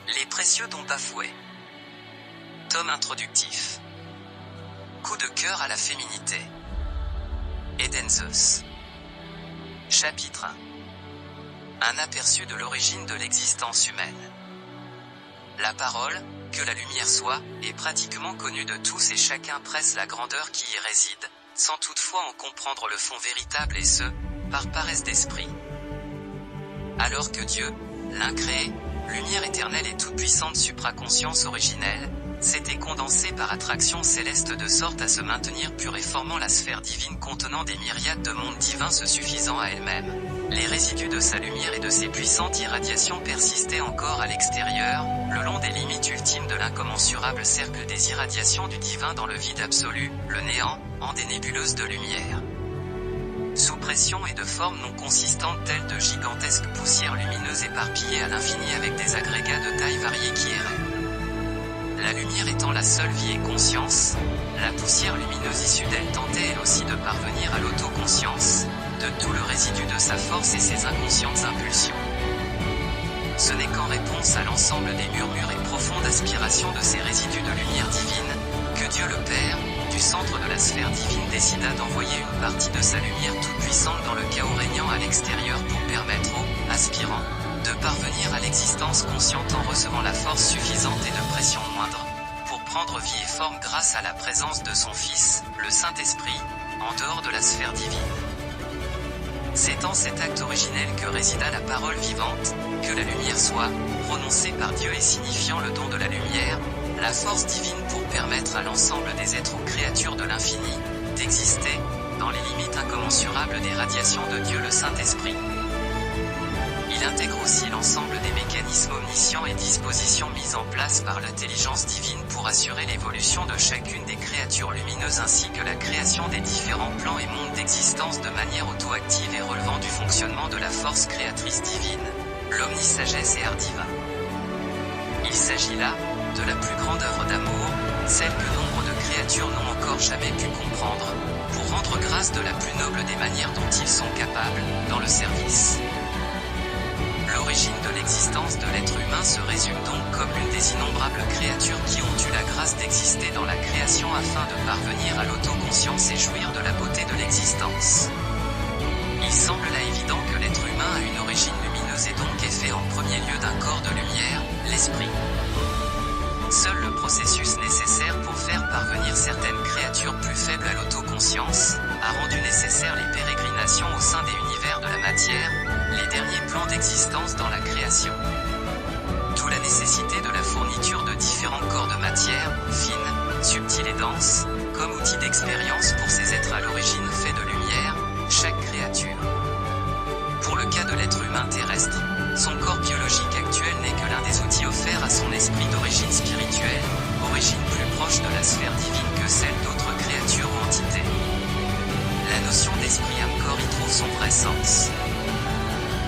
Les précieux dons bafoués. Tome introductif. Coup de cœur à la féminité. Eden Zeus. Chapitre 1. Un aperçu de l'origine de l'existence humaine. La parole, que la lumière soit, est pratiquement connue de tous et chacun presse la grandeur qui y réside, sans toutefois en comprendre le fond véritable et ce, par paresse d'esprit. Alors que Dieu, l'incréé, lumière éternelle et toute-puissante supraconscience originelle, s'était condensé par attraction céleste de sorte à se maintenir pure et formant la sphère divine contenant des myriades de mondes divins se suffisant à elle-même. Les résidus de sa lumière et de ses puissantes irradiations persistaient encore à l'extérieur, le long des limites ultimes de l'incommensurable cercle des irradiations du divin dans le vide absolu, le néant, en des nébuleuses de lumière. Sous pression et de formes non consistantes telles de gigantesques poussières lumineuses éparpillées à l'infini avec des agrégats de tailles variées qui erraient. La lumière étant la seule vie et conscience, la poussière lumineuse issue d'elle tentait elle aussi de parvenir à l'autoconscience, de tout le résidu de sa force et ses inconscientes impulsions. Ce n'est qu'en réponse à l'ensemble des murmures et profondes aspirations de ces résidus de lumière divine, que Dieu le Père, du centre de la sphère divine décida d'envoyer une partie de sa lumière toute puissante dans le chaos régnant à l'extérieur pour permettre aux aspirants de parvenir à l'existence consciente en recevant la force suffisante et de pression moindre, pour prendre vie et forme grâce à la présence de son Fils, le Saint-Esprit, en dehors de la sphère divine. C'est en cet acte originel que résida la parole vivante, que la lumière soit, prononcée par Dieu et signifiant le don de la lumière, la force divine pour permettre à l'ensemble des êtres ou créatures de l'infini, d'exister, dans les limites incommensurables des radiations de Dieu le Saint-Esprit. Il intègre aussi l'ensemble des mécanismes omniscients et dispositions mises en place par l'intelligence divine pour assurer l'évolution de chacune des créatures lumineuses ainsi que la création des différents plans et mondes d'existence de manière auto-active et relevant du fonctionnement de la force créatrice divine, l'omnisagesse et Ardiva. Il s'agit là, de la plus grande œuvre d'amour, celle que nombre de créatures n'ont encore jamais pu comprendre, pour rendre grâce de la plus noble des manières dont ils sont capables, dans le service. L'origine de l'existence de l'être humain se résume donc comme l'une des innombrables créatures qui ont eu la grâce d'exister dans la création afin de parvenir à l'autoconscience et jouir de la beauté de l'existence. Il semble là évident que l'être humain a une origine lumineuse et donc est fait en premier lieu d'un corps de lumière, l'esprit. Seul le processus nécessaire pour faire parvenir certaines créatures plus faibles à l'autoconscience, a rendu nécessaire les pérégrinations au sein des univers de la matière, les derniers plans d'existence dans la création. D'où la nécessité de la fourniture de différents corps de matière, fines, subtiles et denses, comme outil d'expérience pour ces êtres à l'origine faits de lumière, chaque créature. Pour le cas de l'être humain terrestre, son corps biologique actuel n'est que l'un des outils offerts à son esprit d'origine spirituelle, origine plus proche de la sphère divine que celle d'autres créatures ou entités. La notion d'esprit âme-corps y trouve son vrai sens.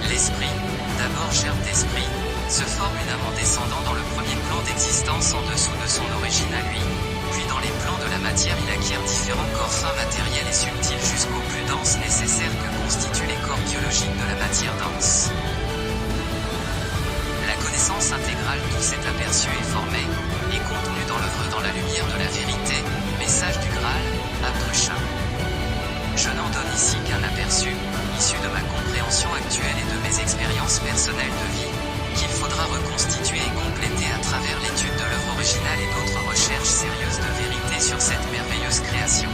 L'esprit, d'abord germe d'esprit, se forme une âme en descendant dans le premier plan d'existence en dessous de son origine à lui, puis dans les plans de la matière il acquiert différents corps fins matériels et subtils jusqu'aux plus denses nécessaires que constituent les corps biologiques de la matière dense. La connaissance intégrale d'où cet aperçu est formé, est contenue dans l'œuvre Dans la lumière de la vérité, message du Graal, Abdrucha. Je n'en donne ici qu'un aperçu, issu de ma compréhension actuelle et de mes expériences personnelles de vie, qu'il faudra reconstituer et compléter à travers l'étude de l'œuvre originale et d'autres recherches sérieuses de vérité sur cette merveilleuse création.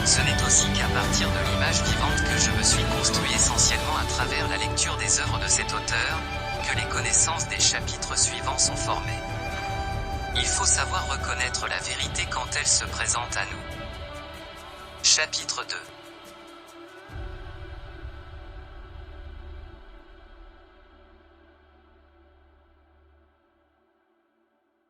Ce n'est aussi qu'à partir de l'image vivante que je me suis construit essentiellement à travers la lecture des œuvres de cet auteur, que les connaissances des chapitres suivants sont formées. Il faut savoir reconnaître la vérité quand elle se présente à nous. Chapitre 2.